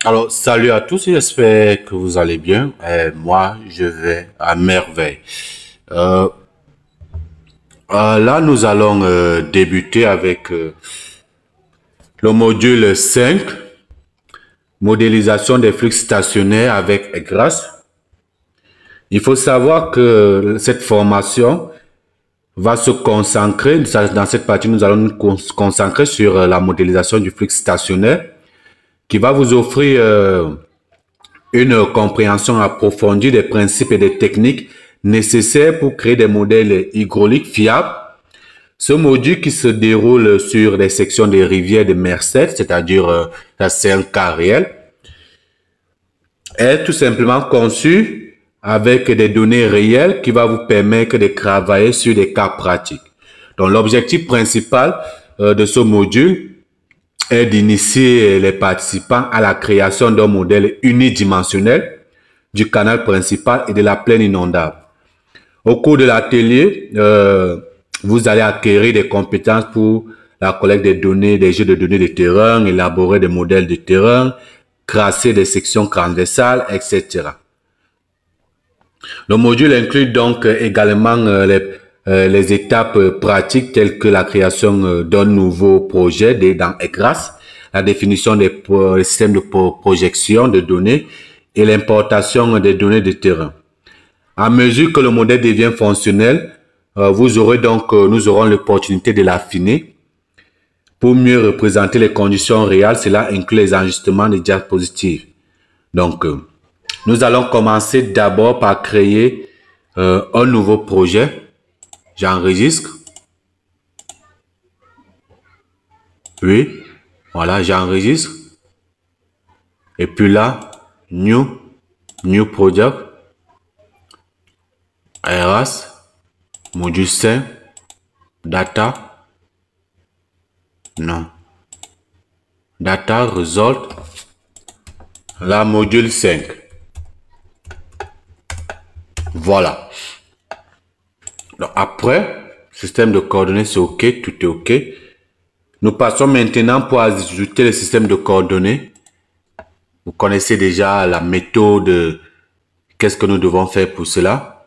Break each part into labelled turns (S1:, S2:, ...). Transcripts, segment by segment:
S1: Alors, salut à tous, j'espère que vous allez bien. Moi, je vais à merveille. Euh, Là, nous allons débuter avec le module 5, modélisation des flux stationnaires avec GRASS. Il faut savoir que cette formation va se concentrer, dans cette partie, nous allons nous concentrer sur la modélisation du flux stationnaire qui va vous offrir une compréhension approfondie des principes et des techniques nécessaires pour créer des modèles hydrauliques fiables. Ce module qui se déroule sur des sections des rivières de Merced, c'est-à-dire c'est un cas réel, est tout simplement conçu avec des données réelles qui va vous permettre de travailler sur des cas pratiques. Donc l'objectif principal de ce module est d'initier les participants à la création d'un modèle unidimensionnel du canal principal et de la plaine inondable. Au cours de l'atelier, vous allez acquérir des compétences pour la collecte des données, des jeux de données de terrain, élaborer des modèles de terrain, tracer des sections transversales, etc. Le module inclut donc également les étapes pratiques telles que la création d'un nouveau projet dans GRASS, la définition des systèmes de projection de données et l'importation des données de terrain. À mesure que le modèle devient fonctionnel, nous aurons l'opportunité de l'affiner pour mieux représenter les conditions réelles. Cela inclut les ajustements des diapositives. Donc, nous allons commencer d'abord par créer un nouveau projet. J'enregistre. Oui, voilà, j'enregistre. Et puis là, New Project. RS, module 5, data, non, data, result, la module 5. Voilà. Donc après, système de coordonnées, c'est OK, tout est OK. Nous passons maintenant pour ajouter le système de coordonnées. Vous connaissez déjà la méthode, qu'est-ce que nous devons faire pour cela?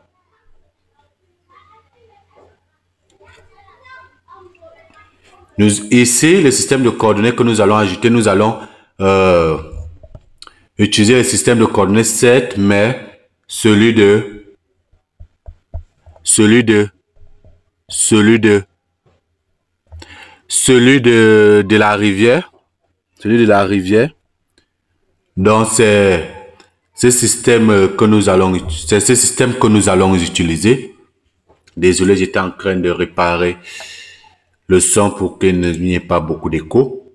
S1: Ici, le système de coordonnées que nous allons ajouter, nous allons utiliser le système de coordonnées 7, mais celui de la rivière. Celui de la rivière. Donc, c'est ce système que nous allons utiliser. Désolé, j'étais en train de réparer le son pour qu'il n'y ait pas beaucoup d'écho.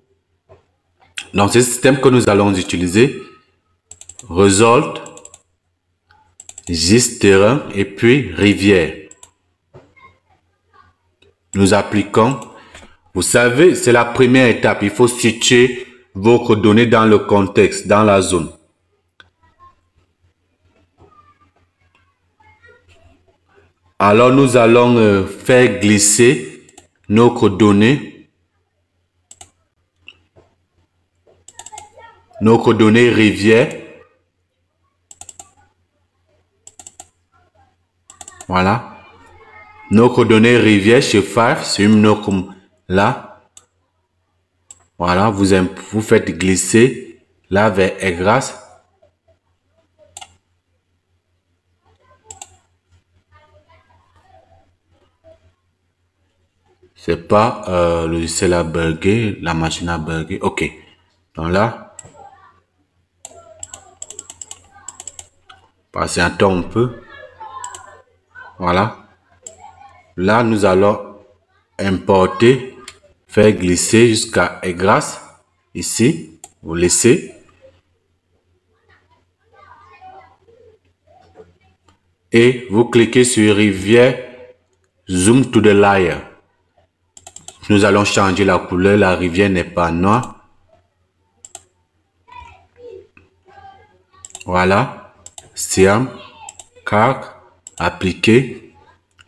S1: Donc, c'est ce système que nous allons utiliser. Result, GIS terrain et puis rivière. Nous appliquons. Vous savez, c'est la première étape. Il faut situer vos données dans le contexte, dans la zone. Alors, nous allons faire glisser nos coordonnées rivière. Voilà. Nos coordonnées rivière chez Five, c'est une là. Voilà, vous faites glisser là vers GRASS. C'est pas le logiciel à bugger, la machine à bugger. OK. Donc là, patientons un peu. Voilà. Là, nous allons importer, faire glisser jusqu'à GRASS. Ici, vous laissez. Et vous cliquez sur rivière, zoom to the layer. Nous allons changer la couleur, la rivière n'est pas noire. Voilà. Siam, carte, appliquer.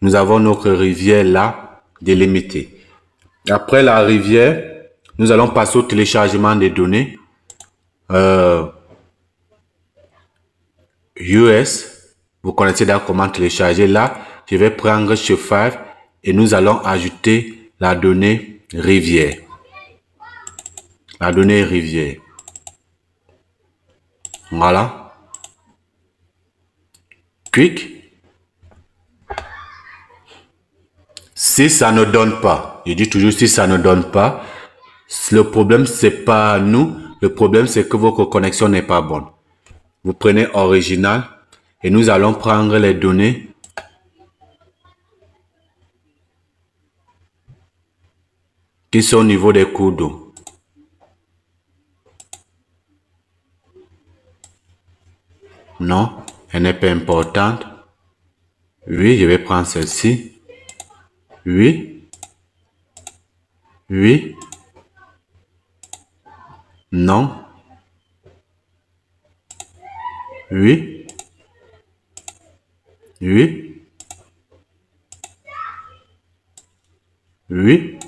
S1: Nous avons notre rivière là, délimitée. Après la rivière, nous allons passer au téléchargement des données. US. Vous connaissez déjà comment télécharger. Là, je vais prendre Shapefile et nous allons ajouter la donnée rivière. La donnée rivière. Voilà. Clique. Si ça ne donne pas, je dis toujours si ça ne donne pas, le problème c'est pas nous, le problème c'est que votre connexion n'est pas bonne. Vous prenez original et nous allons prendre les données qui sont au niveau des cours d'eau. Non, elle n'est pas importante. Oui, je vais prendre celle-ci. Oui. Oui. Non. Oui. Oui. Oui.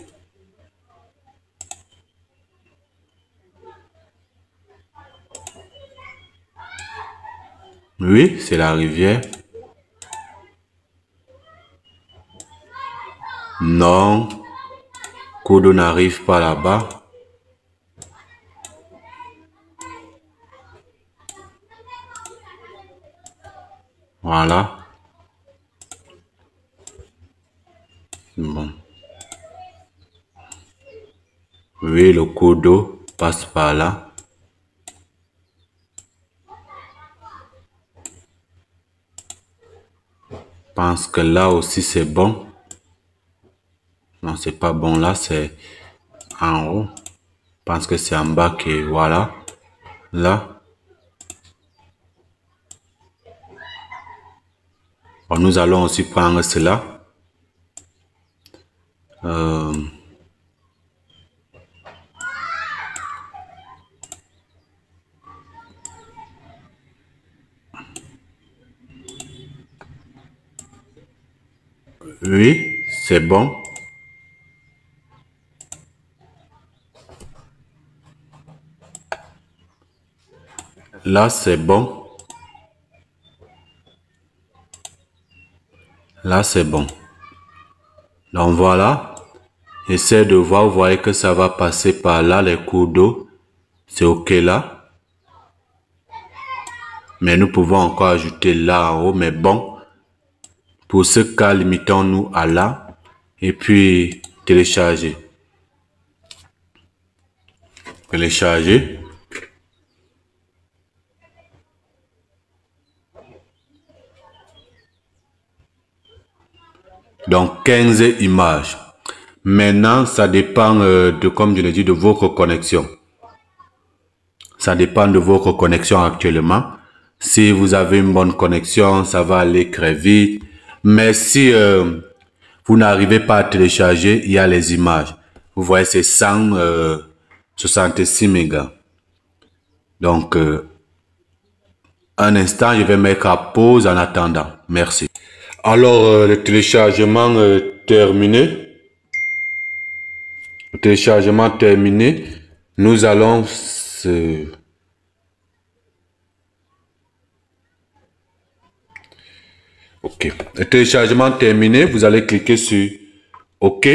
S1: Oui, c'est la rivière. Non. Cours d'eau n'arrive pas là-bas. Voilà. Bon. Oui, le cours d'eau passe par là. Je pense que là aussi c'est bon. Non, c'est pas bon. Là, c'est en haut. Je pense que c'est en bas que voilà. Là. Bon, nous allons aussi prendre cela. Oui, c'est bon. Là, c'est bon. Là, c'est bon. Donc, voilà. Essayez de voir. Vous voyez que ça va passer par là, les cours d'eau. C'est OK là. Mais nous pouvons encore ajouter là en haut. Mais bon, pour ce cas, limitons-nous à là. Et puis, télécharger. Télécharger. Donc, 15 images. Maintenant, ça dépend de, comme je l'ai dit, de votre connexion. Ça dépend de votre connexion actuellement. Si vous avez une bonne connexion, ça va aller très vite. Mais si vous n'arrivez pas à télécharger, il y a les images. Vous voyez, c'est 166 mégas. Donc, un instant, je vais mettre à pause en attendant. Merci. Alors, le téléchargement terminé. Le téléchargement terminé. Nous allons OK. Le téléchargement terminé. Vous allez cliquer sur OK.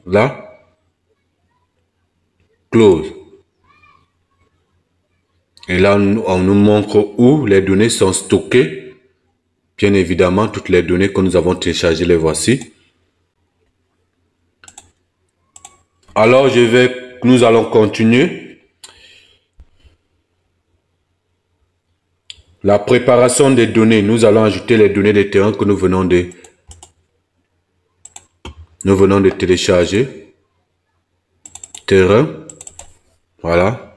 S1: Là. Close. Et là, on nous montre où les données sont stockées. Bien évidemment, toutes les données que nous avons téléchargées, les voici. Alors, nous allons continuer. La préparation des données. Nous allons ajouter les données de terrain que nous venons de télécharger. Terrain. Voilà.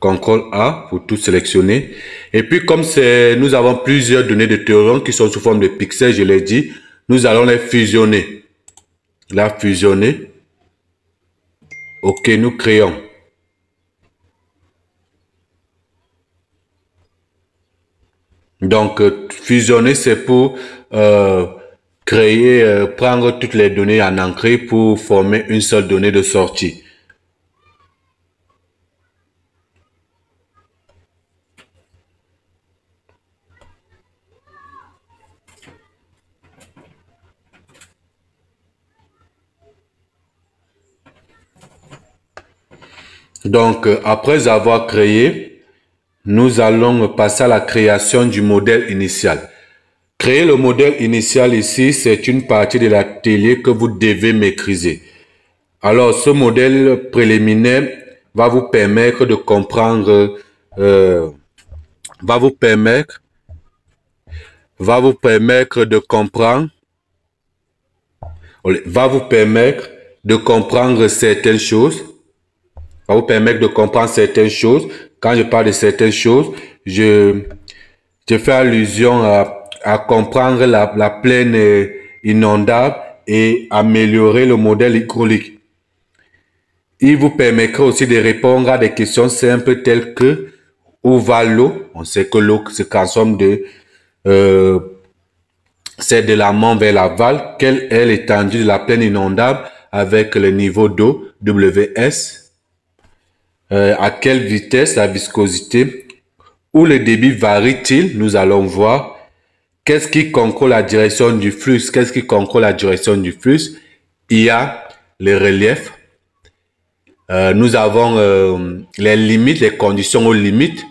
S1: CTRL A pour tout sélectionner. Et puis, comme nous avons plusieurs données de terrain qui sont sous forme de pixels, je l'ai dit, nous allons les fusionner. La fusionner. OK, nous créons. Donc, fusionner, c'est pour créer, prendre toutes les données en entrée pour former une seule donnée de sortie. Donc, après avoir créé, nous allons passer à la création du modèle initial. Créer le modèle initial ici, c'est une partie de l'atelier que vous devez maîtriser. Alors, ce modèle préliminaire va vous permettre de comprendre, va vous permettre de comprendre, va vous permettre de comprendre certaines choses, va vous permettre de comprendre certaines choses. Quand je parle de certaines choses, je fais allusion à comprendre la plaine inondable et améliorer le modèle hydraulique. Il vous permettra aussi de répondre à des questions simples telles que où va l'eau? On sait que l'eau se consomme euh, c'est de l'amont vers l'aval. Quelle est l'étendue de la plaine inondable avec le niveau d'eau WS? À quelle vitesse la viscosité? Où le débit varie-t-il? Nous allons voir. Qu'est-ce qui contrôle la direction du flux? Qu'est-ce qui contrôle la direction du flux? Il y a le relief. Nous avons les limites, les conditions aux limites.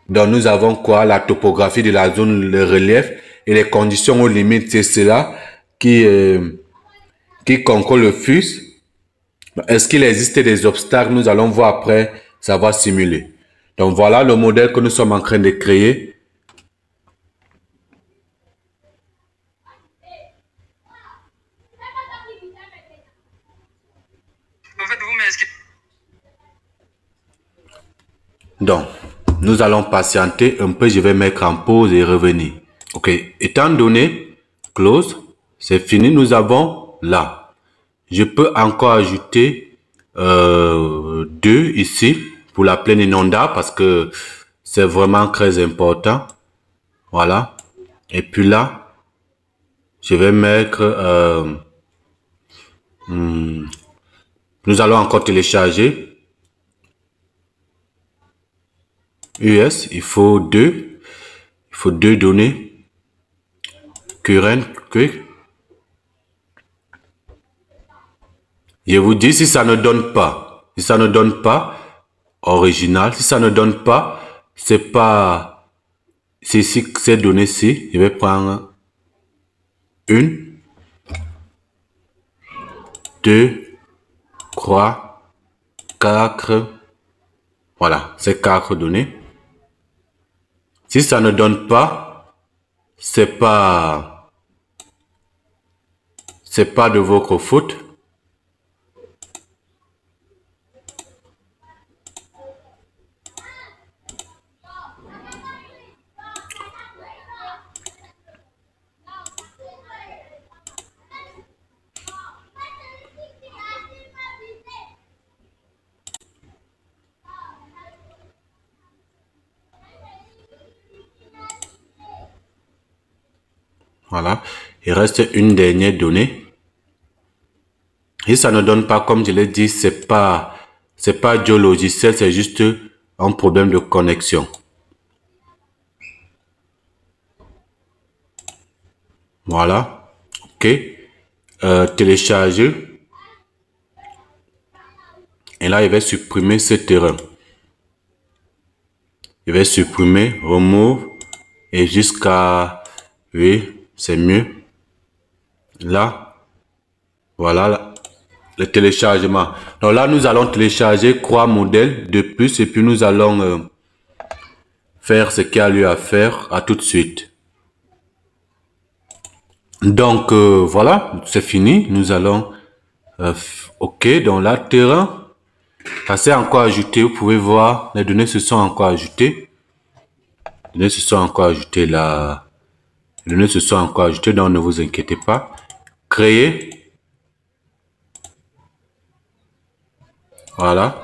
S1: Donc, nous avons quoi? La topographie de la zone, le relief et les conditions aux limites. C'est cela qui contrôle le flux. Est-ce qu'il existe des obstacles? Nous allons voir après, ça va simuler. Donc, voilà le modèle que nous sommes en train de créer. Donc, nous allons patienter un peu. Je vais mettre en pause et revenir. OK. Étant donné, close, c'est fini. Nous avons là. Je peux encore ajouter 2 ici pour la plaine inondable parce que c'est vraiment très important. Voilà. Et puis là, je vais mettre... nous allons encore télécharger. US, il faut 2. Il faut 2 données. Current, quick. Je vous dis, si ça ne donne pas, original, si ça ne donne pas, c'est pas, c'est ici, ces données-ci, je vais prendre 1, 2, 3, 4, voilà, c'est 4 données. Si ça ne donne pas, c'est pas de votre faute. Voilà. Il reste une dernière donnée. Et ça ne donne pas, comme je l'ai dit, c'est pas du logiciel, c'est juste un problème de connexion. Voilà. OK. Télécharger. Et là, il va supprimer ce terrain. Je vais supprimer, remove et jusqu'à, oui, c'est mieux. Là, voilà le téléchargement. Donc là, nous allons télécharger 3 modèles de plus et puis nous allons faire ce qu'il y a lieu à faire. À tout de suite. Donc voilà, c'est fini. Nous allons, OK, donc là, terrain. Ça s'est encore ajouté, vous pouvez voir, les données se sont encore ajoutées. Les données se sont encore ajoutées là. Les données se sont encore ajoutées, donc ne vous inquiétez pas. Créer. Voilà.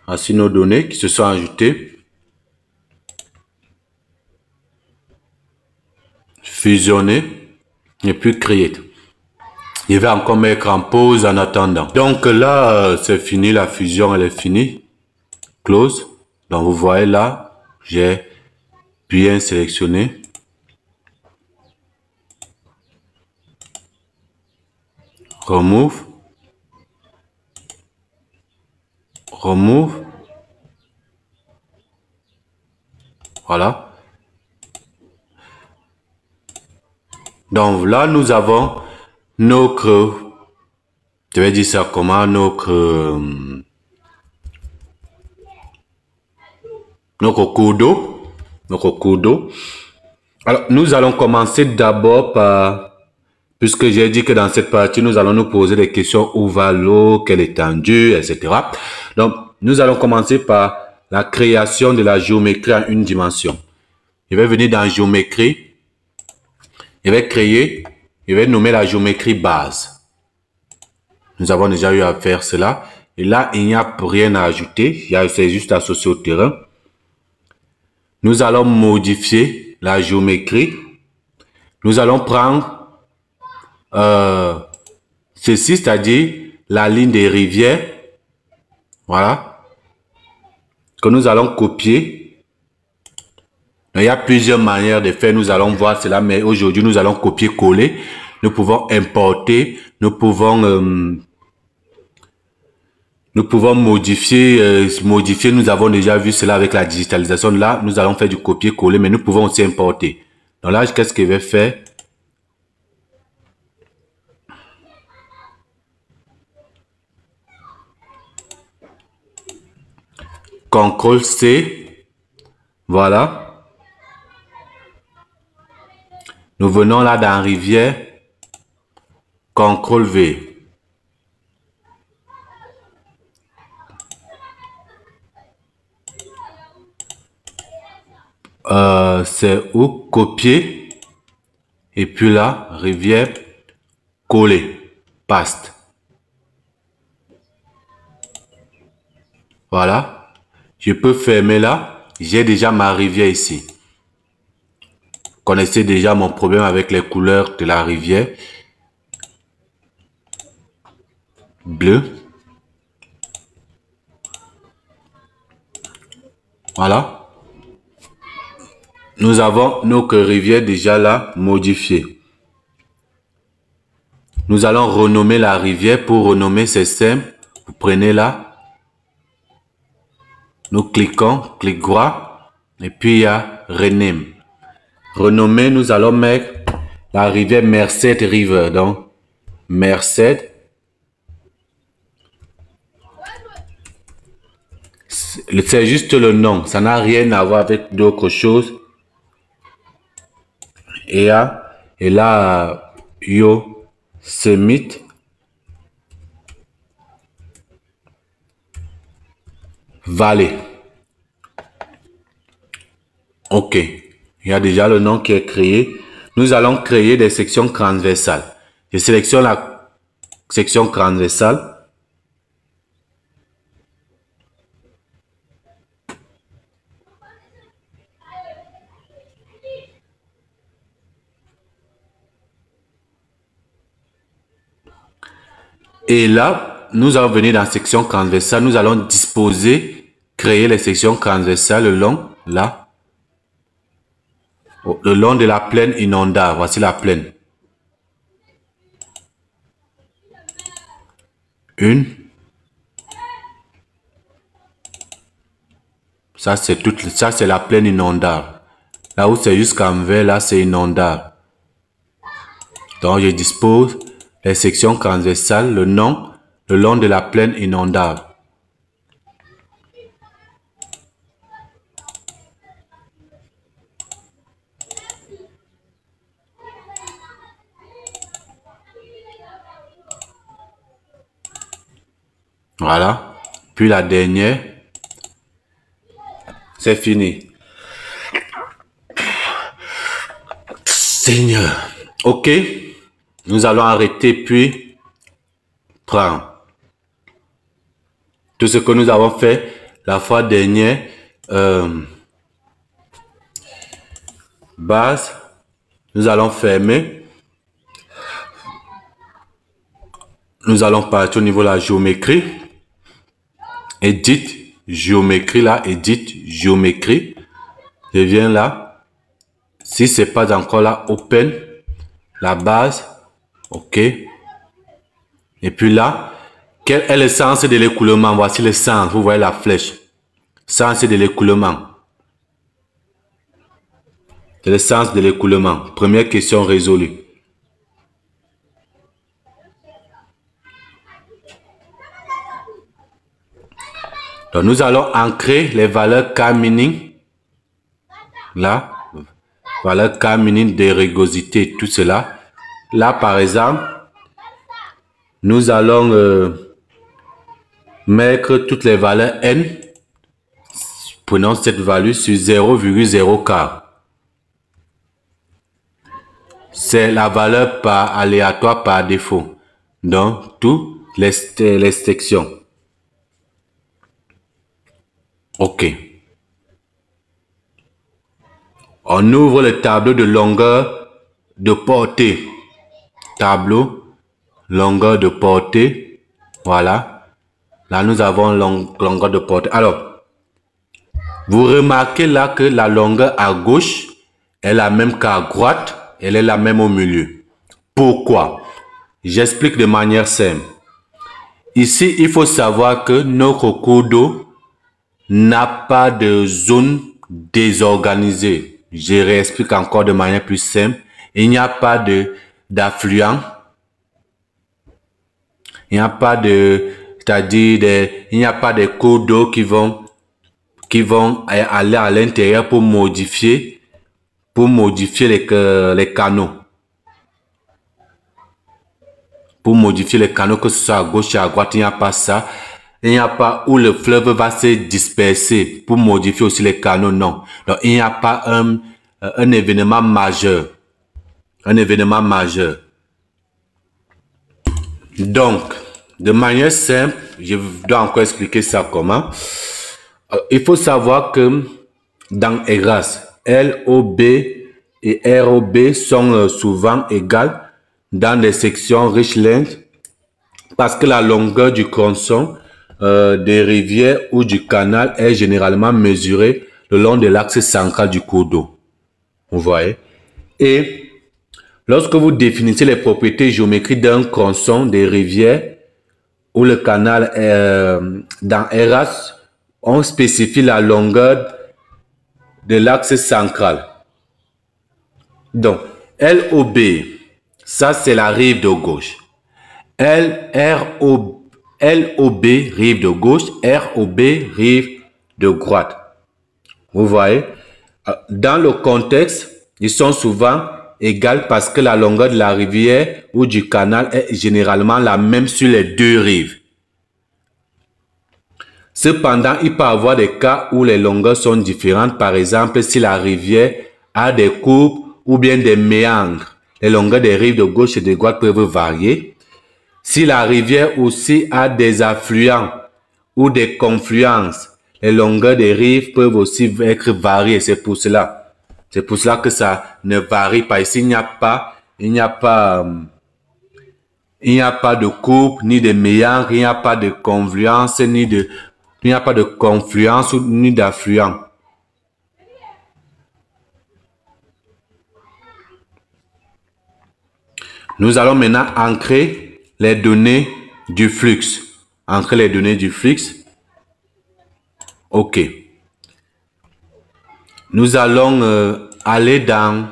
S1: Voici nos données qui se sont ajoutées. Fusionner. Et puis créer. Je vais encore mettre en pause en attendant. Donc là, c'est fini, la fusion, elle est finie. Close. Donc vous voyez là, j'ai bien sélectionné. Remove. remove. Voilà. Donc là, nous avons notre, je vais dire ça comment, notre cours d'eau. Notre cours d'eau. Alors, nous allons commencer d'abord par, puisque j'ai dit que dans cette partie, nous allons nous poser des questions: où va l'eau, quelle étendue, etc. Donc, nous allons commencer par la création de la géométrie en une dimension. Je vais venir dans géométrie. Je vais créer, je vais nommer la géométrie base. Nous avons déjà eu à faire cela. Et là, il n'y a rien à ajouter. C'est juste associé au terrain. Nous allons modifier la géométrie. Nous allons prendre ceci, c'est-à-dire la ligne des rivières. Voilà. Que nous allons copier. Il y a plusieurs manières de faire, nous allons voir cela, mais aujourd'hui, nous allons copier-coller. Nous pouvons importer, nous pouvons modifier, nous avons déjà vu cela avec la digitalisation. Là, nous allons faire du copier-coller, mais nous pouvons aussi importer. Donc là, qu'est-ce que je vais faire? CTRL-C. Voilà. Nous venons là dans rivière. CTRL-V. C'est où? Copier. Et puis là, rivière, coller. Paste. Voilà. Je peux fermer là. J'ai déjà ma rivière ici. Vous connaissez déjà mon problème avec les couleurs de la rivière. Bleu. Voilà. Nous avons notre rivière déjà là modifiée. Nous allons renommer la rivière. Pour renommer, c'est simple. Vous prenez là. Nous cliquons, clic droit. Et puis il y a rename. Renommer, nous allons mettre la rivière Merced River. Donc, Merced. C'est juste le nom. Ça n'a rien à voir avec d'autres choses. Et là, Yosemite. Valley. OK. Il y a déjà le nom qui est créé. Nous allons créer des sections transversales. Je sélectionne la section transversale. Et là, nous allons venir dans la section transversale. Nous allons disposer, créer les sections transversales le long, là. Le long de la plaine inondable. Voici la plaine. Une. Ça, c'est la plaine inondable. Là où c'est jusqu'en vert, là, c'est inondable. Donc, je dispose les sections transversales, le long de la plaine inondable. Voilà. Puis la dernière. C'est fini. Seigneur. OK. Nous allons arrêter puis prendre. Tout ce que nous avons fait la fois dernière. Base. Nous allons fermer. Nous allons partir au niveau de la géométrie. Edit géométrie là. Edit géométrie. Je viens là. Si c'est pas encore là, open. La base. OK. Et puis là, Quel est le sens de l'écoulement? Voici le sens. Vous voyez la flèche. Sens de l'écoulement. C'est le sens de l'écoulement. Première question résolue. Donc, nous allons ancrer les valeurs K-mini. Là. Valeurs K-mini de rugosité, tout cela. Là, par exemple, nous allons mettre toutes les valeurs N. Prenons cette valeur sur 0,04. C'est la valeur par aléatoire par défaut. Donc, toutes les sections. OK. On ouvre le tableau de longueur de portée. Tableau, longueur de portée. Voilà. Là, nous avons longueur de portée. Alors, vous remarquez là que la longueur à gauche est la même qu'à droite. Elle est la même au milieu. Pourquoi? J'explique de manière simple. Ici, il faut savoir que notre cours d'eau n'a pas de zone désorganisée. Je réexplique encore de manière plus simple. Il n'y a pas d'affluent. Il n'y a pas c'est-à-dire il n'y a pas de cours d'eau qui vont aller à l'intérieur pour modifier les canaux. Pour modifier les canaux, que ce soit à gauche et à droite, il n'y a pas ça. Il n'y a pas où le fleuve va se disperser pour modifier aussi les canaux, non. Donc, il n'y a pas un événement majeur. Un événement majeur. Donc, de manière simple, je dois encore expliquer ça comment. Il faut savoir que dans ERAS, LOB et ROB sont souvent égales dans les sections Richland parce que la longueur du tronçon des rivières ou du canal est généralement mesurée le long de l'axe central du cours d'eau. Vous voyez? Et lorsque vous définissez les propriétés géométriques d'un tronçon des rivières ou le canal dans ERAS, on spécifie la longueur de l'axe central. Donc, LOB, ça c'est la rive de gauche. LOB, rive de gauche, ROB, rive de droite. Vous voyez? Dans le contexte, ils sont souvent égaux parce que la longueur de la rivière ou du canal est généralement la même sur les deux rives. Cependant, il peut y avoir des cas où les longueurs sont différentes. Par exemple, si la rivière a des courbes ou bien des méandres, les longueurs des rives de gauche et de droite peuvent varier. Si la rivière aussi a des affluents ou des confluences, les longueurs des rives peuvent aussi être variées. C'est pour cela que ça ne varie pas. Ici, il n'y a pas de courbe, ni de méandre, il n'y a pas de confluence, il n'y a pas de confluence ni d'affluent. Nous allons maintenant ancrer les données du flux. Ancrer les données du flux. OK. Nous allons aller dans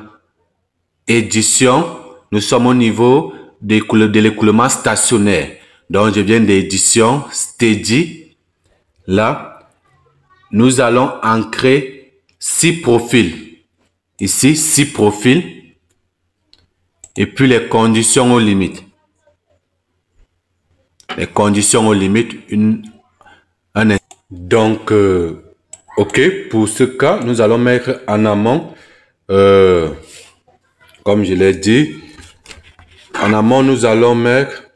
S1: édition. Nous sommes au niveau de l'écoulement stationnaire. Donc, je viens d'édition Steady. Là, nous allons ancrer 6 profils. Ici, 6 profils. Et puis les conditions aux limites. Les conditions aux limites. Donc, OK, pour ce cas, nous allons mettre en amont, comme je l'ai dit, en amont, nous allons mettre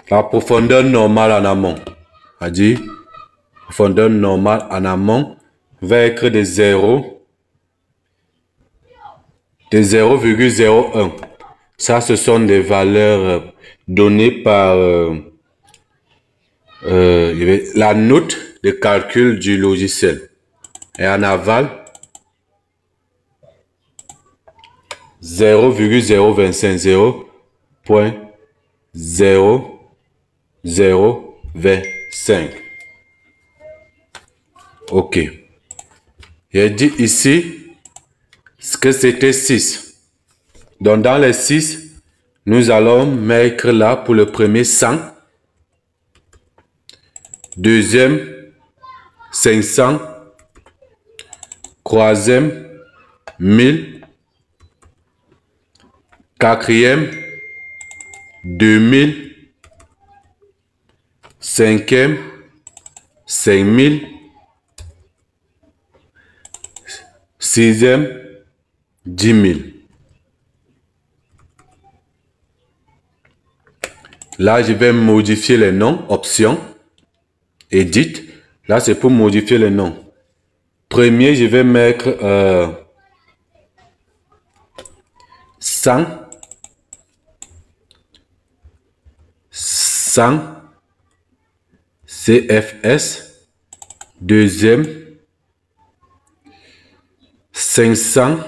S1: la profondeur normale en amont. C'est-à-dire, profondeur normale en amont va être de 0,01. Ça, ce sont des valeurs données par la note de calcul du logiciel. Et en aval, 0,025 0.0025. OK. J'ai dit ici que c'était 6. Donc dans les 6, nous allons mettre là pour le premier 100. Deuxième 500. Troisième 1000. Quatrième 2000. Cinquième 5000. Sixième 10 000. Là, je vais modifier les noms. Option. Edit. Là, c'est pour modifier les noms. Premier, je vais mettre 100. 100. CFS. Deuxième 500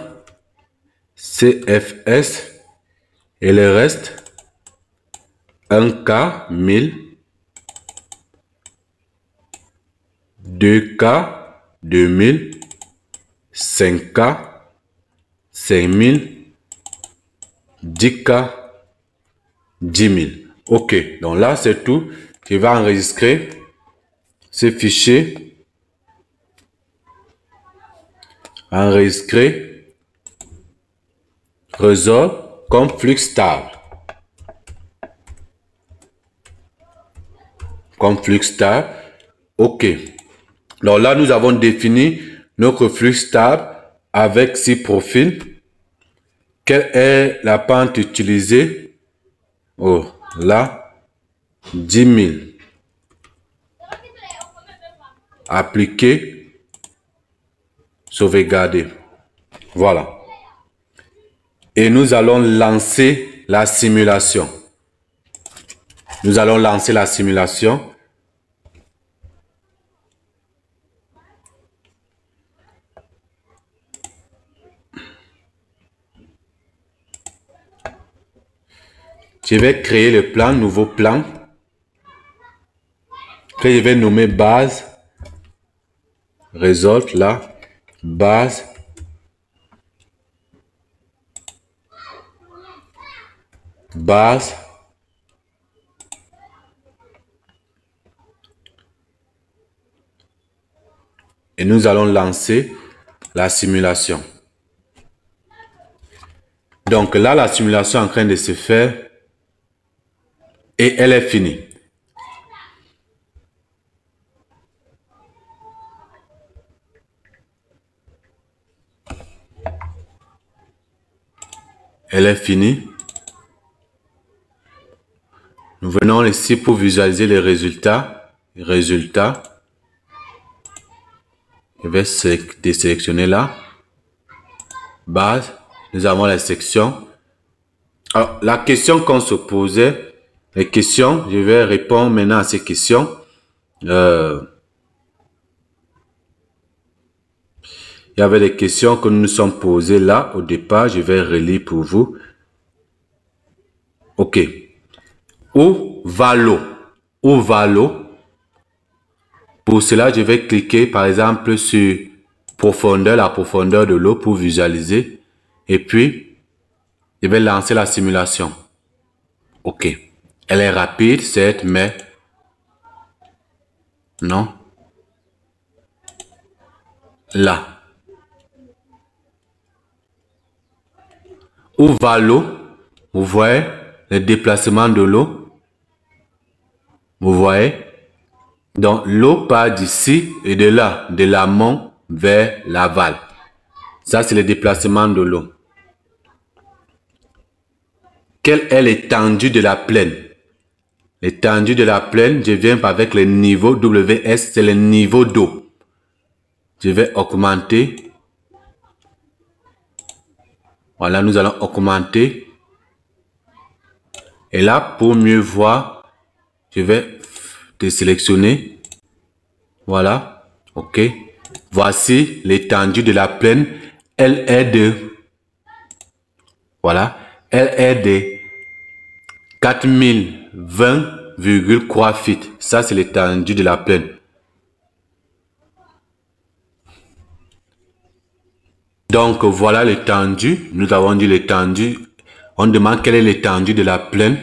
S1: CFS et le reste 1K 1000, 2K 2000, 5K 5000, 10K 10 000. OK, donc là c'est tout. Je vais enregistrer ce fichier. Enregistrer, résolve comme flux stable. Comme flux stable. OK. Donc là, nous avons défini notre flux stable avec 6 profils. Quelle est la pente utilisée? Oh, là, 10 000. Appliquer. Sauvegarder. Voilà. Et nous allons lancer la simulation. Nous allons lancer la simulation. Je vais créer le plan, nouveau plan. Que je vais nommer base. Result là. Base. Base. Et nous allons lancer la simulation. Donc là, la simulation est en train de se faire et elle est finie. Elle est finie. Nous venons ici pour visualiser les résultats. Résultats. Je vais désélectionner là. Base. Nous avons les sections. Alors, la question qu'on se posait, les questions, je vais répondre maintenant à ces questions. Il y avait des questions que nous nous sommes posées là au départ. Je vais relire pour vous. OK. Où va l'eau? Où va l'eau? Pour cela, je vais cliquer par exemple sur profondeur, la profondeur de l'eau pour visualiser. Et puis, je vais lancer la simulation. OK. Elle est rapide, certes, mais non. Là. Où va l'eau? Vous voyez le déplacement de l'eau? Vous voyez? Donc, l'eau part d'ici et de là, de l'amont vers l'aval. Ça, c'est le déplacement de l'eau. Quelle est l'étendue de la plaine? L'étendue de la plaine, je viens avec le niveau WS, c'est le niveau d'eau. Je vais augmenter. Voilà, nous allons augmenter. Et là, pour mieux voir, je vais désélectionner. Voilà. OK. Voici l'étendue de la plaine. Elle est de Voilà. Elle est de 4020,3 feet. Ça, c'est l'étendue de la plaine. Donc, voilà l'étendue. Nous avons dit l'étendue. On demande quelle est l'étendue de la plaine.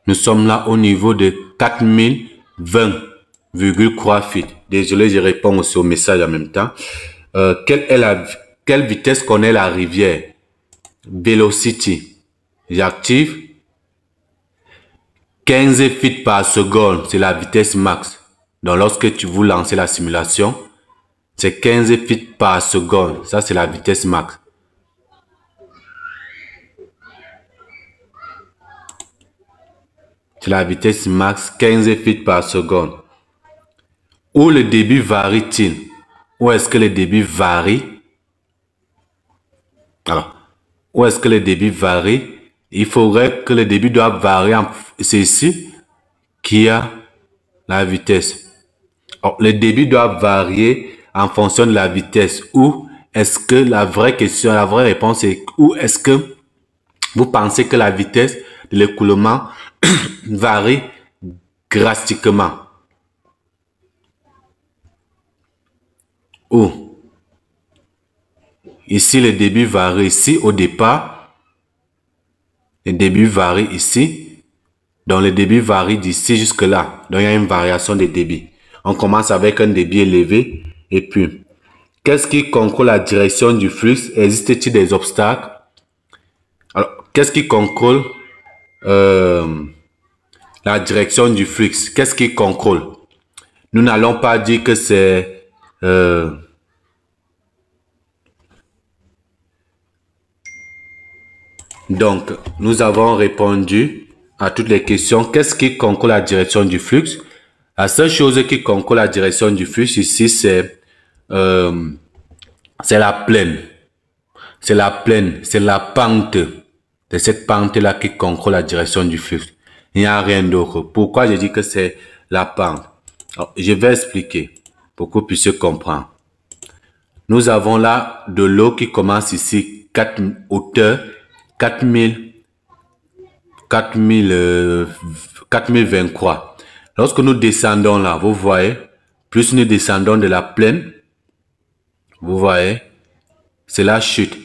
S1: Nous sommes là au niveau de 4020,3 feet. Désolé, je réponds aussi au message en même temps. Quelle vitesse connaît la rivière? Velocity. J'active. 15 feet par seconde, c'est la vitesse max. Donc, lorsque vous lancez la simulation, c'est 15 feet par seconde. Ça, c'est la vitesse max. C'est la vitesse max, 15 feet par seconde. Où le débit varie-t-il? Où est-ce que le débit varie? Alors, où est-ce que le débit varie? Il faudrait que le débit doit varier. C'est ici qu'il y a la vitesse. Alors, le débit doit varier en fonction de la vitesse. Ou est-ce que la vraie question, la vraie réponse est où est-ce que vous pensez que la vitesse de l'écoulement varie drastiquement? Où? Ici, le débit varie. Ici, au départ, le débit varie ici. Donc, le débit varie d'ici jusque là. Donc, il y a une variation de débit. On commence avec un débit élevé. Et puis, qu'est-ce qui contrôle la direction du flux? Existe-t-il des obstacles? Alors, qu'est-ce qui contrôle la direction du flux? Qu'est-ce qui contrôle? Nous n'allons pas dire que c'est... Donc, nous avons répondu à toutes les questions. Qu'est-ce qui contrôle la direction du flux? La seule chose qui contrôle la direction du flux ici, c'est la plaine. C'est la plaine, c'est la pente. C'est cette pente-là qui contrôle la direction du flux. Il n'y a rien d'autre. Pourquoi je dis que c'est la pente? Alors, je vais expliquer pour que vous puissiez comprendre. Nous avons là de l'eau qui commence ici, hauteur 4023. Lorsque nous descendons là, vous voyez, plus nous descendons de la plaine, vous voyez, c'est la chute.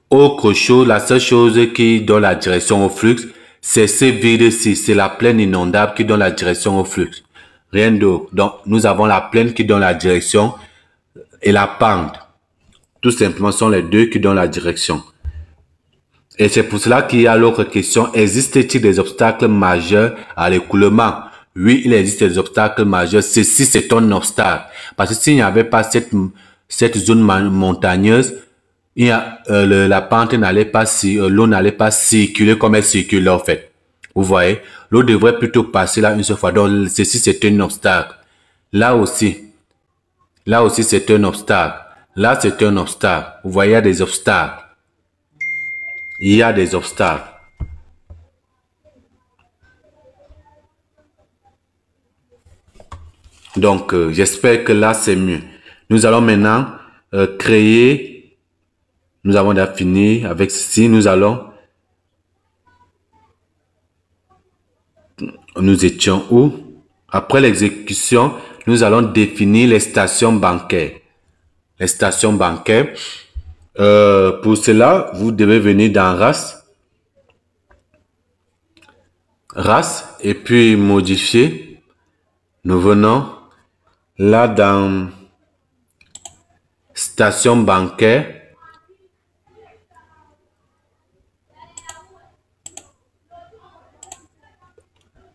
S1: Autre chose, la seule chose qui donne la direction au flux, c'est ce vide-ci, c'est la plaine inondable qui donne la direction au flux. Rien d'autre. Donc, nous avons la plaine qui donne la direction et la pente. Tout simplement, sont les deux qui donnent la direction. Et c'est pour cela qu'il y a l'autre question. Existe-t-il des obstacles majeurs à l'écoulement? Oui, il existe des obstacles majeurs. Ceci, c'est un obstacle. Parce que s'il n'y avait pas cette zone montagneuse, la pente n'allait pas, l'eau n'allait pas circuler comme elle circule en fait. Vous voyez, l'eau devrait plutôt passer là une seule fois. Donc, ceci, c'est un obstacle. Là aussi, c'est un obstacle. Là, c'est un obstacle. Vous voyez, il y a des obstacles. Il y a des obstacles. Donc, j'espère que là, c'est mieux. Nous allons maintenant créer. Nous avons déjà fini avec ceci. Nous étions où? Après l'exécution, nous allons définir les stations bancaires. Les stations bancaires. Pour cela, vous devez venir dans race et puis modifier. Nous venons là dans station bancaire.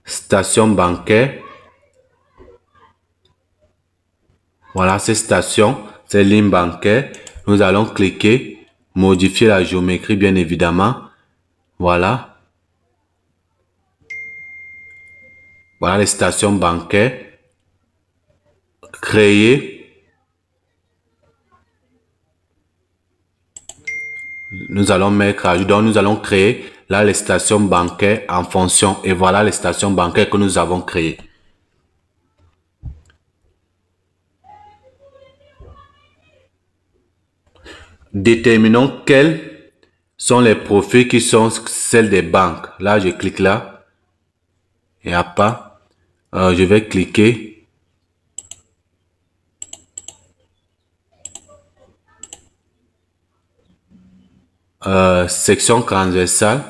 S1: Station bancaire. Voilà, ces stations, ces lignes bancaires. Nous allons cliquer, modifier la géométrie bien évidemment. Voilà. Voilà les stations bancaires. Créer. Nous allons mettre à jour. Donc, nous allons créer là les stations bancaires en fonction. Et voilà les stations bancaires que nous avons créées. Déterminons quelle sont les profils qui sont celles des banques. Là, je clique là. Il n'y a pas. Je vais cliquer. Section transversale.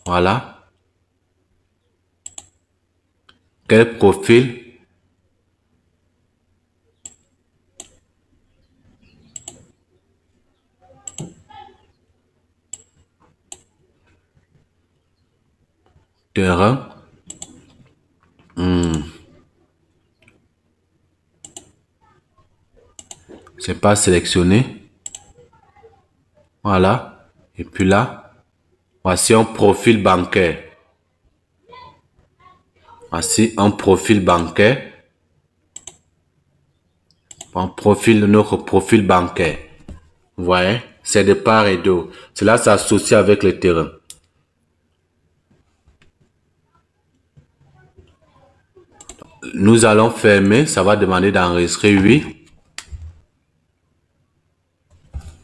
S1: Voilà. Quel profil? Terrain. C'est pas sélectionné. Voilà. Et puis là, voici un profil bancaire. Voici un profil bancaire. Notre profil bancaire. Vous voyez, c'est de part et d'autre. Cela s'associe avec le terrain. Nous allons fermer. Ça va demander d'enregistrer, oui.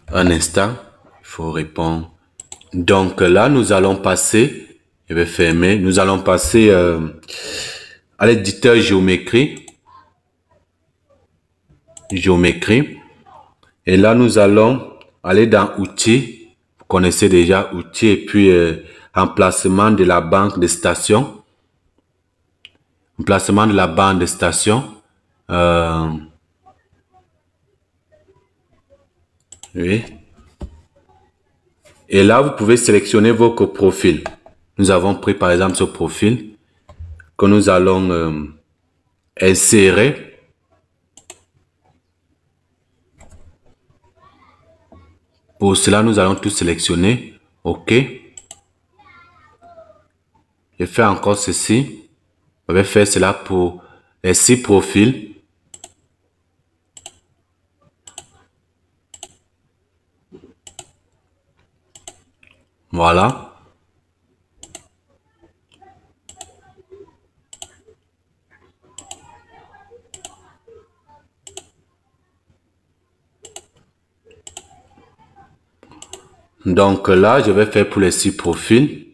S1: Un instant. Il faut répondre. Donc là, nous allons passer. Je vais fermer. Nous allons passer à l'éditeur géométrie. Et là, nous allons aller dans outils. Vous connaissez déjà outils et puis emplacement de la banque de station. Emplacement de la bande de station. Oui. Et là, vous pouvez sélectionner votre profil. Nous avons pris par exemple ce profil que nous allons insérer. Pour cela, nous allons tout sélectionner. OK. Je fais encore ceci. Je vais faire cela pour les 6 profils. Voilà. Donc là, je vais faire pour les 6 profils.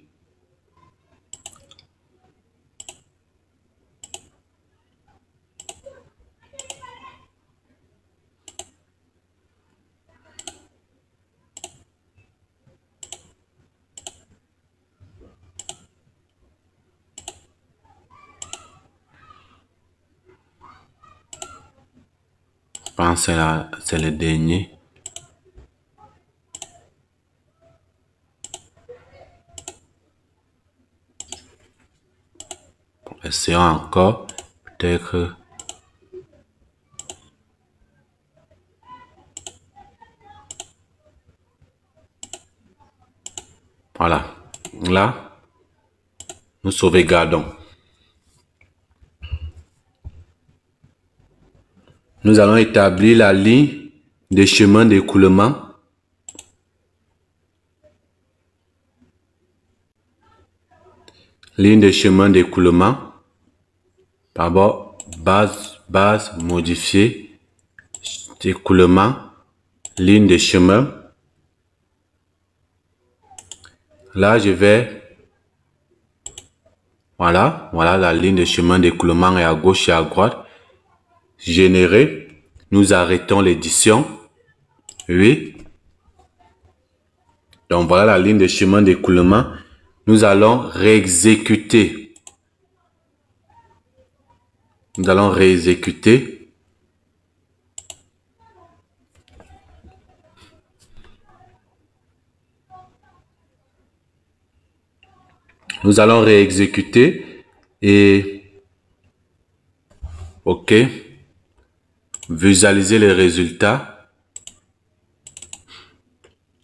S1: Je pense que c'est le dernier. Essayons encore. Peut-être. Voilà. Là, nous sauvegardons. Nous allons établir la ligne de chemin d'écoulement. Ligne de chemin d'écoulement. D'abord, base, modifier. D'écoulement. Ligne de chemin. Là, je vais... Voilà la ligne de chemin d'écoulement est à gauche et à droite. Générer. Nous arrêtons l'édition. Oui. Donc, voilà la ligne de chemin d'écoulement. Nous allons réexécuter. Nous allons réexécuter. Nous allons réexécuter et OK. Visualiser les résultats.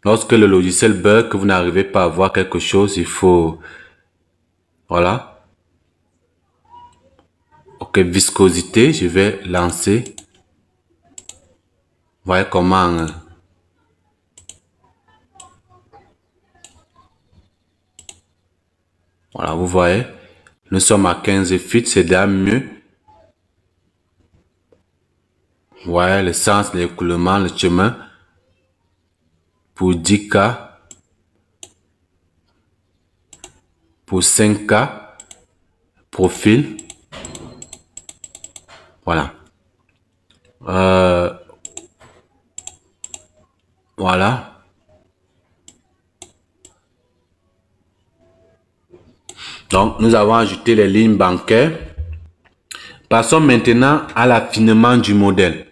S1: Lorsque le logiciel bug, que vous n'arrivez pas à voir quelque chose, il faut... Voilà. OK, viscosité, je vais lancer. Voyez comment... Voilà, vous voyez. Nous sommes à 15 feet, c'est déjà mieux. Vous voyez le sens de l'écoulement, le chemin. Pour 10K. pour 5K, profil. Voilà. Voilà. Donc, nous avons ajouté les lignes bancaires. Passons maintenant à l'affinement du modèle.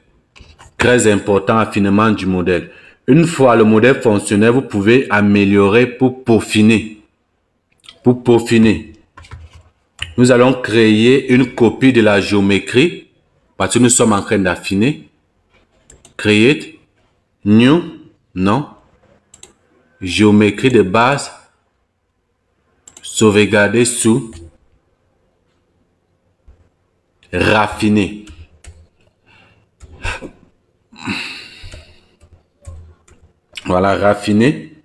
S1: Très important, affinement du modèle. Une fois le modèle fonctionnel, vous pouvez améliorer pour peaufiner. Pour peaufiner, nous allons créer une copie de la géométrie parce que nous sommes en train d'affiner. Create, new, non. Géométrie de base, sauvegarder sous, raffiner. Voilà, raffiner.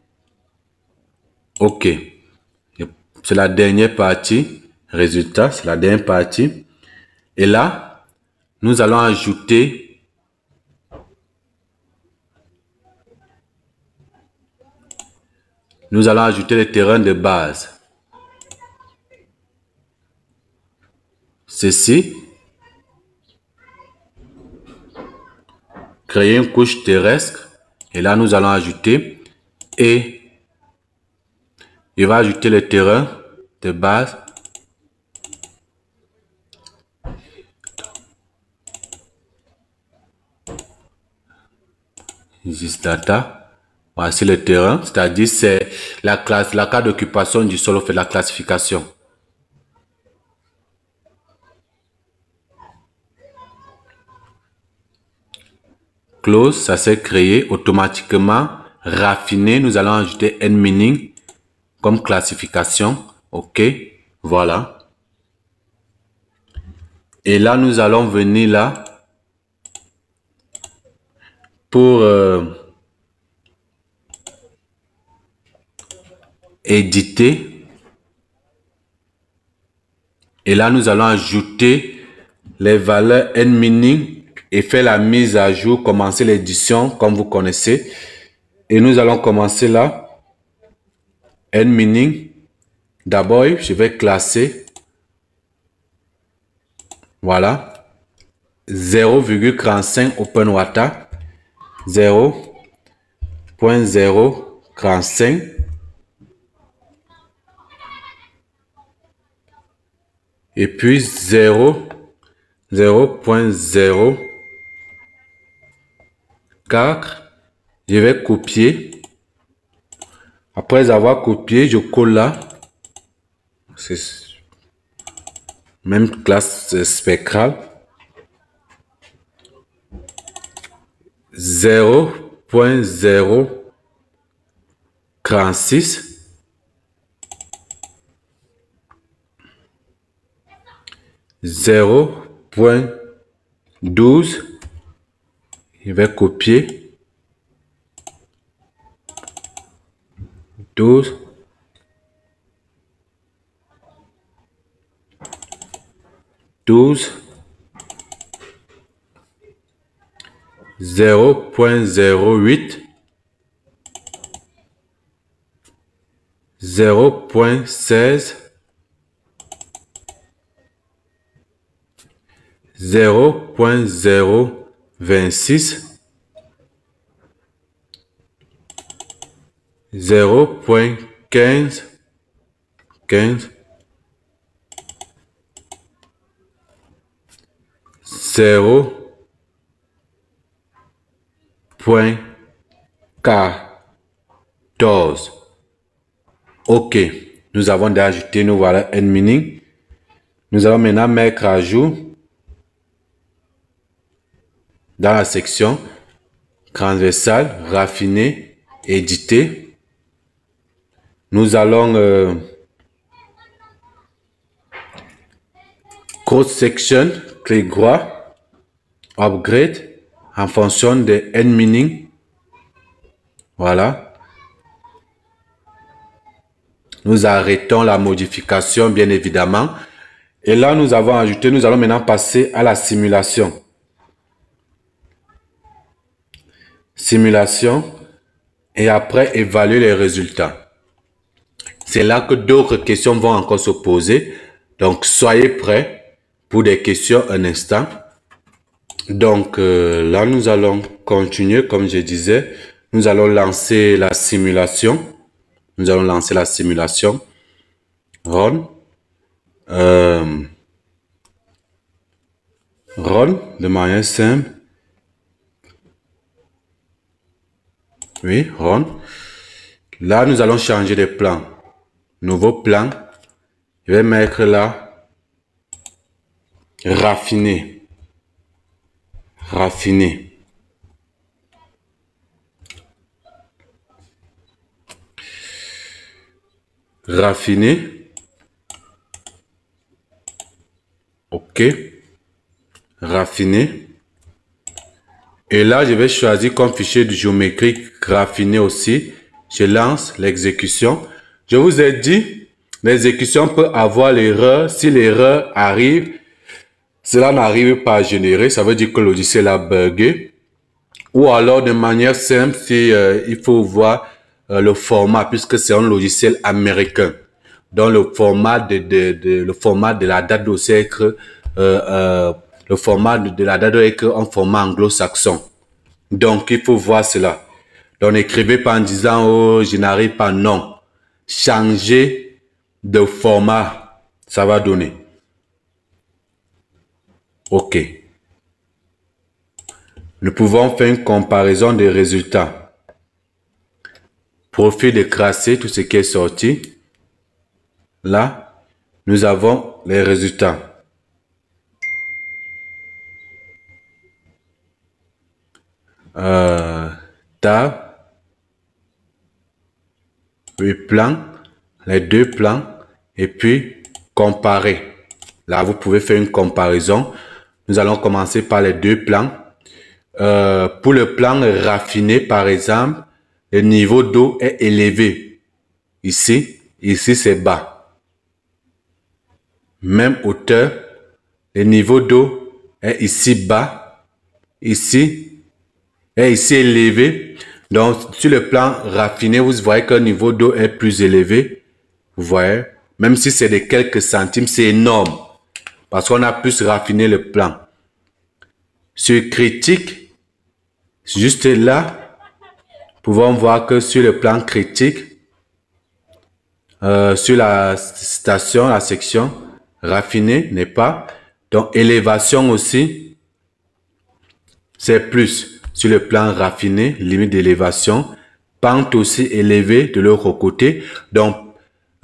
S1: OK. C'est la dernière partie. Résultat, c'est la dernière partie. Et là, nous allons ajouter le terrain de base. Ceci. Créer une couche terrestre. Et là, nous allons ajouter et il va ajouter le terrain de base. This data. Voici le terrain, c'est-à-dire c'est la carte d'occupation du sol fait la classification. Close, ça s'est créé automatiquement. Raffiné, nous allons ajouter nmeaning comme classification. OK, voilà. Et là, nous allons venir là pour éditer. Et là, nous allons ajouter les valeurs nmeaning et faire la mise à jour, commencer l'édition comme vous connaissez. Et nous allons commencer là. nmeaning. D'abord, je vais classer. Voilà. 0,35 OpenWata. 0.035. Et puis 0.04. Je vais copier. Après avoir copié, je colle là. C'est même classe spectrale. 0.036. 0.12. Je vais copier. 12. 12. 0.08. 0.16. 0.026. 0.15. 15. 0.14. OK. Nous avons déjà ajouté nos valeurs nmeaning. Nous allons maintenant mettre à jour dans la section transversale, raffiner, éditer. Nous allons cross section, clic droit, upgrade en fonction de nmeaning. Voilà. Nous arrêtons la modification, bien évidemment. Et là, nous avons ajouté, nous allons maintenant passer à la simulation. Simulation. Et après, évaluer les résultats. C'est là que d'autres questions vont encore se poser. Donc, soyez prêts pour des questions un instant. Donc, là, nous allons continuer, comme je disais. Nous allons lancer la simulation. Nous allons lancer la simulation. Run. Run de manière simple. Oui, run. Là, nous allons changer de plan. Nouveau plan. Je vais mettre là raffiné. Raffiné. Raffiné. OK. Raffiné. Et là, je vais choisir comme fichier géométrique raffiné aussi. Je lance l'exécution. Je vous ai dit, l'exécution peut avoir l'erreur. Si l'erreur arrive, cela n'arrive pas à générer. Ça veut dire que le logiciel a bugué. Ou alors, de manière simple, si il faut voir le format, puisque c'est un logiciel américain. Donc, le format de la date doit être le format de la date doit être en format anglo-saxon. Donc, il faut voir cela. Donc, n'écrivez pas en disant, oh, je n'arrive pas. Non. Changez de format. Ça va donner. OK. Nous pouvons faire une comparaison des résultats. Profil de Grasset, tout ce qui est sorti. Là, nous avons les résultats. Tab, puis plan, les deux plans, et puis comparer. Là, vous pouvez faire une comparaison. Nous allons commencer par les deux plans. Pour le plan raffiné, par exemple, le niveau d'eau est élevé. Ici c'est bas. Même hauteur, le niveau d'eau est ici bas. Ici est ici élevé. Donc, sur le plan raffiné, vous voyez que le niveau d'eau est plus élevé. Vous voyez, même si c'est de quelques centimes, c'est énorme. Parce qu'on a plus raffiné le plan. Sur critique, juste là, nous pouvons voir que sur le plan critique, sur la station, la section raffinée n'est pas. Donc, élévation aussi, c'est plus. Sur le plan raffiné, limite d'élévation, pente aussi élevée de l'autre côté. Donc,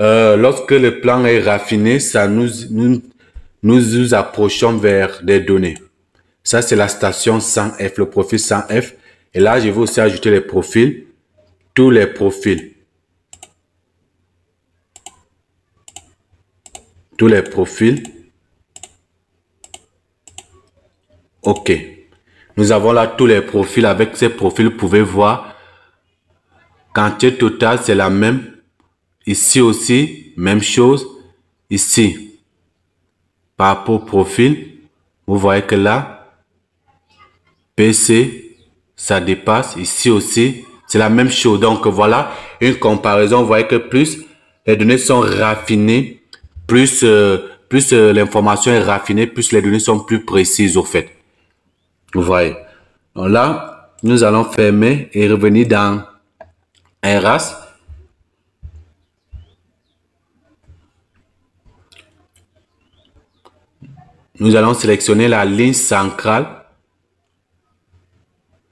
S1: lorsque le plan est raffiné, ça nous approchons vers des données. Ça, c'est la station 100F, le profil 100F. Et là, je vais aussi ajouter les profils, tous les profils. Tous les profils. OK. Nous avons là tous les profils. Avec ces profils, vous pouvez voir quantité totale, c'est la même. Ici aussi, même chose. Ici, par rapport au profil, vous voyez que là, PC, ça dépasse. Ici aussi, c'est la même chose. Donc voilà une comparaison. Vous voyez que plus les données sont raffinées, plus l'information est raffinée, plus les données sont plus précises au fait. Vous voyez. Donc là, nous allons fermer et revenir dans RAS. Nous allons sélectionner la ligne centrale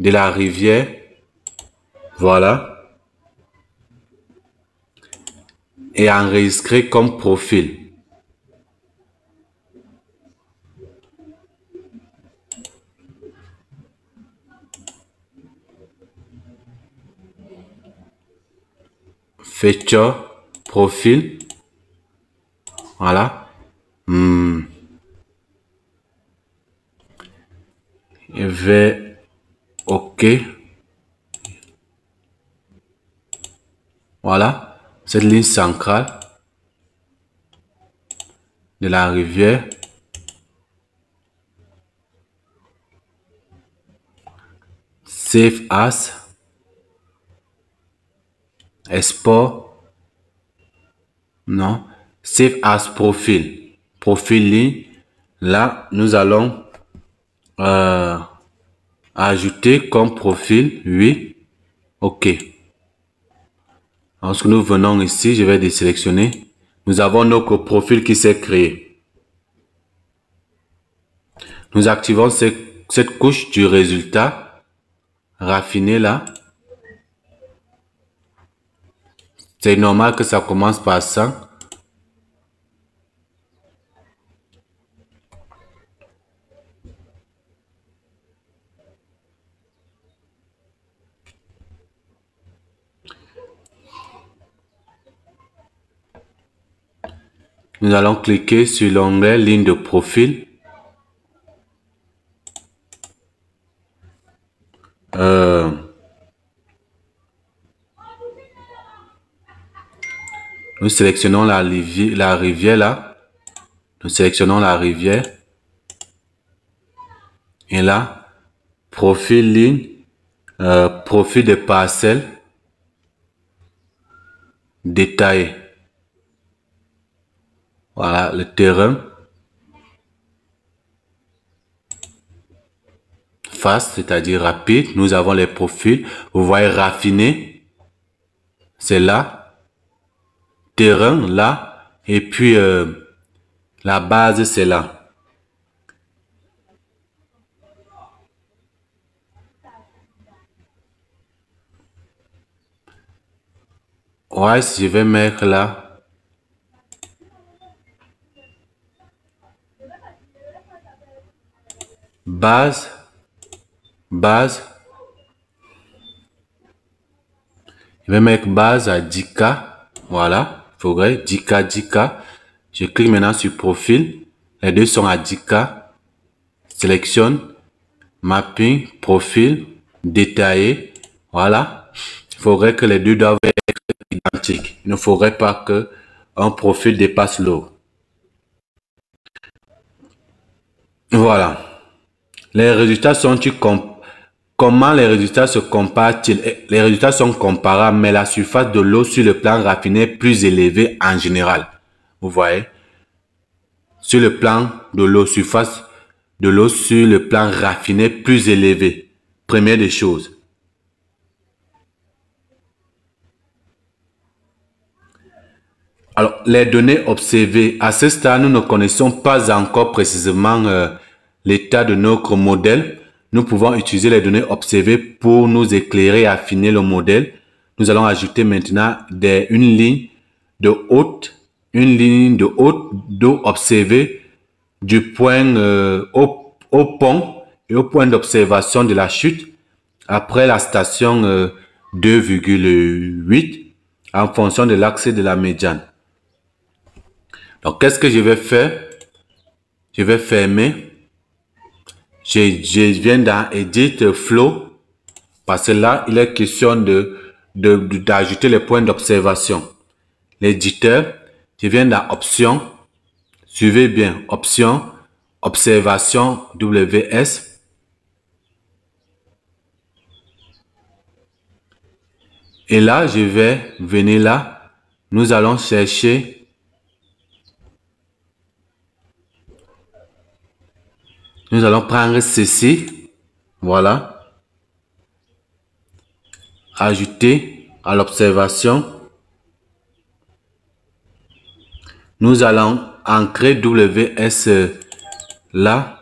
S1: de la rivière. Voilà. Et enregistrer comme profil. Feature, profil. Voilà. Je vais OK. Voilà. Cette ligne centrale de la rivière. Save as. Export. Non. Save as profil. Profil ligne. Là, nous allons ajouter comme profil. Oui. OK. Lorsque nous venons ici, je vais désélectionner. Nous avons notre profil qui s'est créé. Nous activons cette couche du résultat. Raffiné là. C'est normal que ça commence par ça. Nous allons cliquer sur l'onglet ligne de profil. Nous sélectionnons la rivière là. Nous sélectionnons la rivière. Et là, profil ligne, profil de parcelle, détaillé. Voilà le terrain. Fast, c'est-à-dire rapide. Nous avons les profils. Vous voyez raffiné. C'est là. Terrain là. Et puis la base c'est là. Ouais, je vais mettre là. Base. Je vais mettre base à 10K. Voilà. Il faudrait 10K. Je clique maintenant sur profil. Les deux sont à 10K. Sélectionne. Mapping. Profil. Détaillé. Voilà. Il faudrait que les deux doivent être identiques. Il ne faudrait pas que un profil dépasse l'autre. Voilà. Les résultats sont-ils Comment les résultats se comparent-ils? Les résultats sont comparables, mais la surface de l'eau sur le plan raffiné est plus élevée en général. Vous voyez? Sur le plan de l'eau, surface de l'eau sur le plan raffiné plus élevée. Première des choses. Alors, les données observées, à ce stade, nous ne connaissons pas encore précisément l'état de notre modèle. Nous pouvons utiliser les données observées pour nous éclairer et affiner le modèle. Nous allons ajouter maintenant une ligne d'eau observée du point au pont et au point d'observation de la chute après la station 2,8 en fonction de l'axe de la médiane. Donc, qu'est-ce que je vais faire? Je vais fermer. Je viens dans Edit Flow parce que là, il est question d'ajouter les points d'observation. L'éditeur, je viens dans Options. Suivez bien. Options, Observation WS. Et là, je vais venir là. Nous allons chercher. Nous allons prendre ceci. Voilà. Ajouter à l'observation. Nous allons ancrer WS là.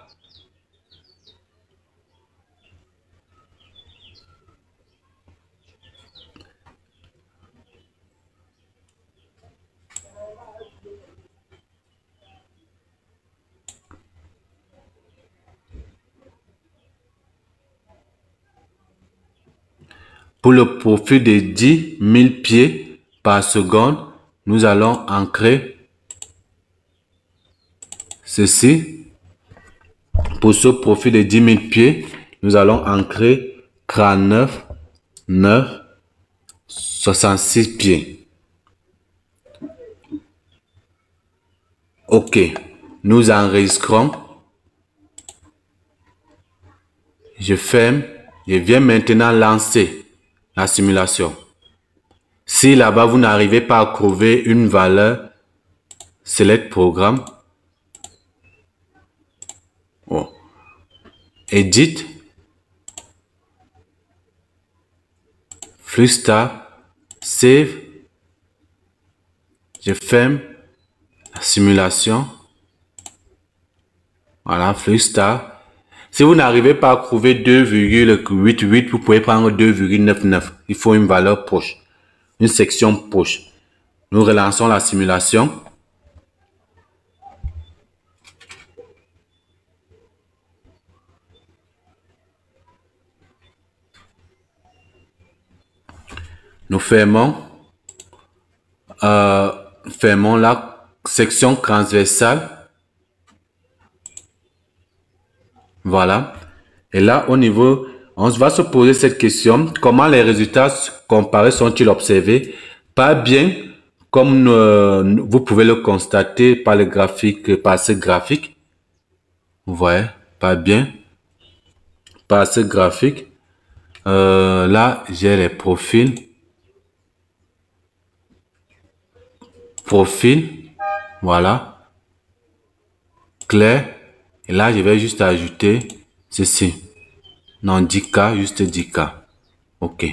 S1: Pour le profil de 10 000 pieds par seconde, nous allons ancrer ceci. Pour ce profil de 10 000 pieds, nous allons ancrer 39, 9, 66 pieds. OK. Nous enregistrons. Je ferme. Je viens maintenant lancer la simulation. Si là-bas, vous n'arrivez pas à trouver une valeur Select programme. Oh. Edit. Fluxstar. Save. Je ferme la simulation. Voilà, Fluxstar. Si vous n'arrivez pas à trouver 2,88, vous pouvez prendre 2,99. Il faut une valeur proche, une section proche. Nous relançons la simulation. Nous fermons la section transversale. Voilà. Et là, au niveau, on va se poser cette question. Comment les résultats comparés sont-ils observés? Pas bien, comme vous pouvez le constater par le graphique, par ce graphique. Vous voyez, pas bien. Par ce graphique. Là, j'ai les profils. Profil. Voilà. Clair. Et là, je vais juste ajouter ceci. Non, 10K, juste 10K. OK.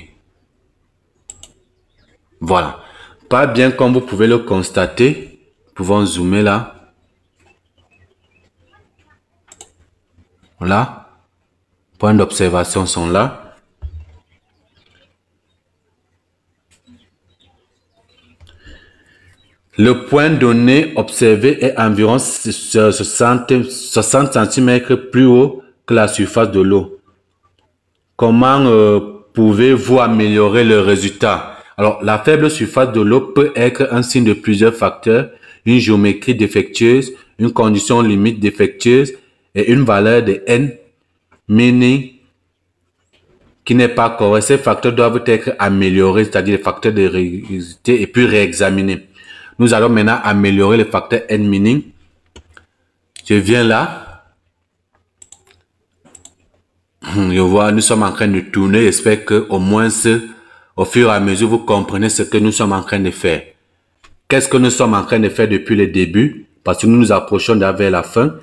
S1: Voilà. Pas bien comme vous pouvez le constater. Nous pouvons zoomer là. Voilà. Points d'observation sont là. Le point donné observé est environ 60 cm plus haut que la surface de l'eau. Comment pouvez-vous améliorer le résultat? Alors, la faible surface de l'eau peut être un signe de plusieurs facteurs, une géométrie défectueuse, une condition limite défectueuse et une valeur de n mini qui n'est pas correcte. Ces facteurs doivent être améliorés, c'est-à-dire les facteurs de rigidité, et puis réexaminés. Nous allons maintenant améliorer le facteur n mini. Je viens là. Je vois, nous sommes en train de tourner. J'espère que au moins au fur et à mesure, vous comprenez ce que nous sommes en train de faire. Qu'est-ce que nous sommes en train de faire depuis le début? Parce que nous nous approchons vers la fin.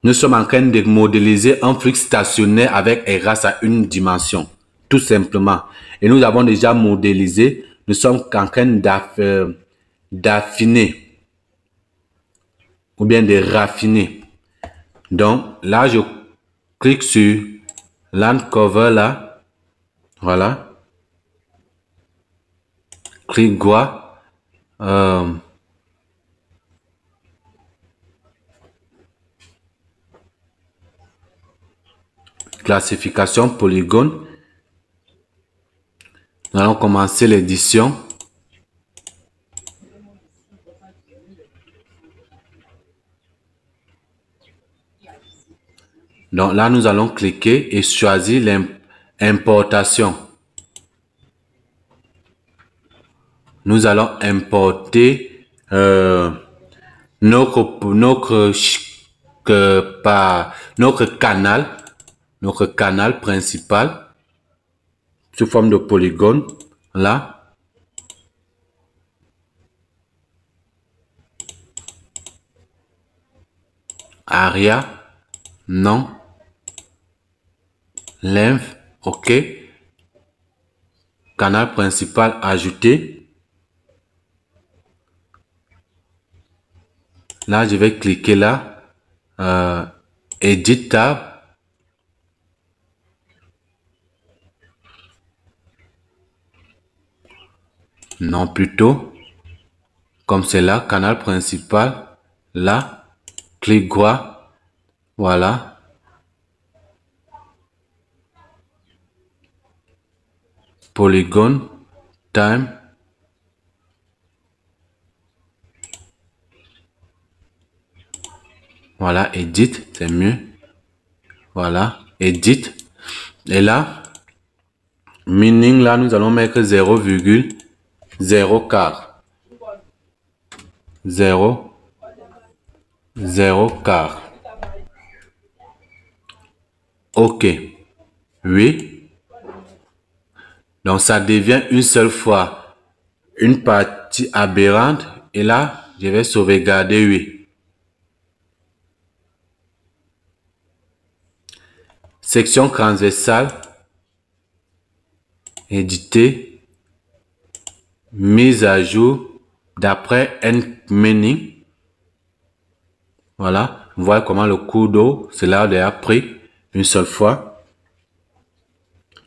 S1: Nous sommes en train de modéliser un flux stationnaire avec grâce à une dimension. Tout simplement. Et nous avons déjà modélisé. Nous sommes en train d'affiner. Ou bien de raffiner. Donc, là, je clique sur Land Cover là. Voilà. Clic droit. Classification polygone. Nous allons commencer l'édition. Donc là, nous allons cliquer et choisir l'importation. Nous allons importer notre canal principal sous forme de polygone. Là. Aria. Non. Length. OK. Canal principal ajouté. Là, je vais cliquer là. Edit tab. Non, plutôt. Comme c'est là, canal principal. Là. Clic droit. Voilà. Polygone. Time. Voilà, edit, c'est mieux. Voilà, edit. Et là, meaning, là, nous allons mettre 0,04. 0, 0 quart. OK. Oui. Donc, ça devient une seule fois une partie aberrante. Et là, Je vais sauvegarder, oui. Section transversale. Éditer. Mise à jour d'après N-Meaning. Voilà. Vous voyez comment le cours d'eau, cela a déjà pris une seule fois.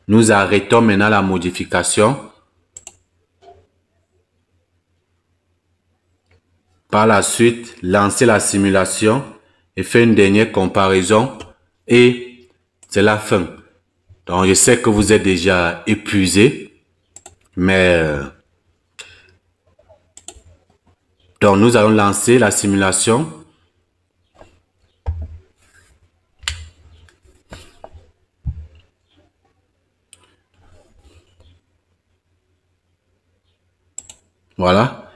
S1: Nous arrêtons maintenant la modification. Par la suite, lancer la simulation et faire une dernière comparaison et c'est la fin. Donc, je sais que vous êtes déjà épuisé, mais donc nous allons lancer la simulation. Voilà.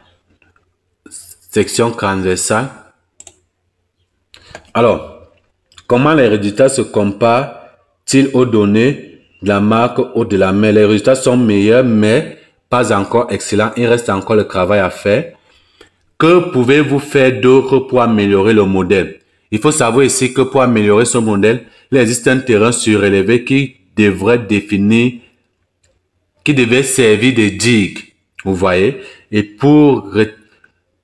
S1: Section transversale. Alors, comment les résultats se comparent-ils aux données de la marque ou de la mer? Les résultats sont meilleurs, mais pas encore excellents. Il reste encore le travail à faire. Que pouvez-vous faire d'autre pour améliorer le modèle? Il faut savoir ici que pour améliorer ce modèle, il existe un terrain surélevé qui devrait servir de digue. Vous voyez? Et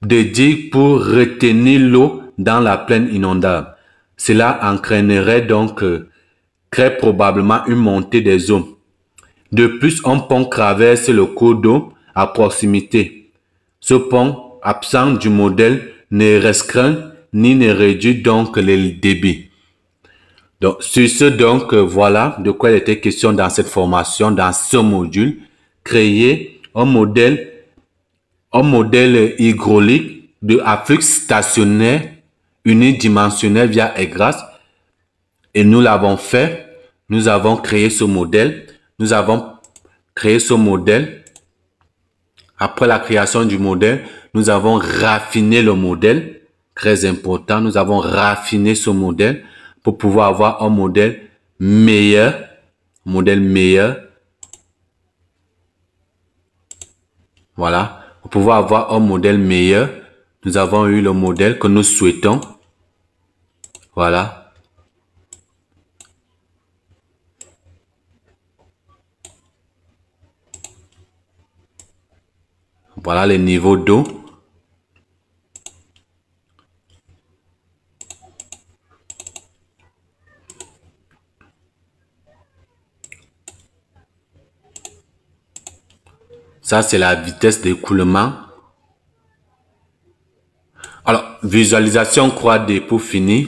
S1: des digues pour retenir l'eau dans la plaine inondable. Cela entraînerait donc très probablement une montée des eaux. De plus, un pont traverse le cours d'eau à proximité. Ce pont, absent du modèle, ne restreint ni ne réduit donc le débit. Donc, sur ce, donc, voilà de quoi il était question dans cette formation, dans ce module. Créer un modèle hydraulique à flux stationnaire unidimensionnel via EGRAS. Et nous l'avons fait. Nous avons créé ce modèle. Nous avons créé ce modèle. Après la création du modèle, nous avons raffiné le modèle. Très important. Nous avons raffiné ce modèle pour pouvoir avoir un modèle meilleur. Voilà. Pour pouvoir avoir un modèle meilleur, nous avons eu le modèle que nous souhaitons. Voilà. Voilà les niveaux d'eau. Ça, c'est la vitesse d'écoulement. Alors, visualisation croix D pour finir.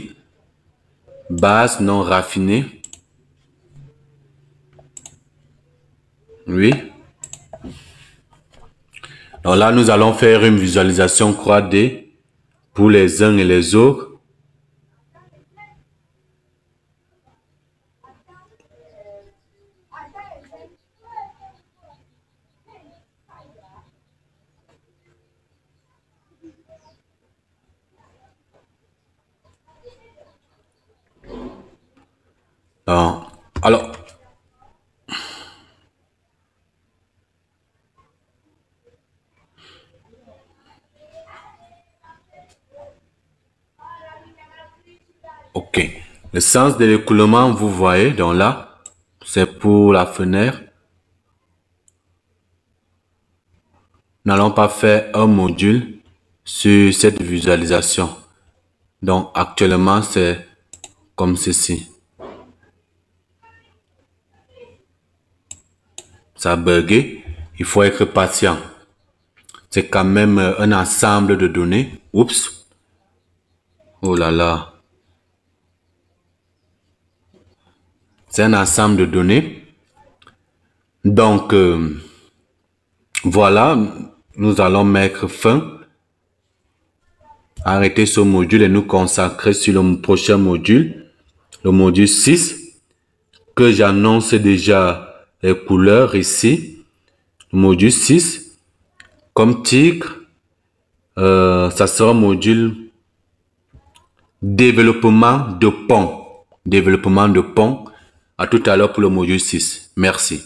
S1: Base non raffinée. Oui. Donc là, nous allons faire une visualisation croix D pour les uns et les autres. Alors, ok. Le sens de l'écoulement, vous voyez, donc là, c'est pour la fenêtre. Nous n'allons pas faire un module sur cette visualisation. Donc, actuellement, c'est comme ceci. Ça a bugué. Il faut être patient. C'est quand même un ensemble de données. Oups. Oh là là. C'est un ensemble de données. Donc, voilà. Nous allons mettre fin. Arrêter ce module et nous consacrer sur le prochain module. Le module 6. Que j'annonce déjà les couleurs ici. Le module 6. Comme titre, ça sera un module développement de pont. Développement de pont. À tout à l'heure pour le module 6. Merci.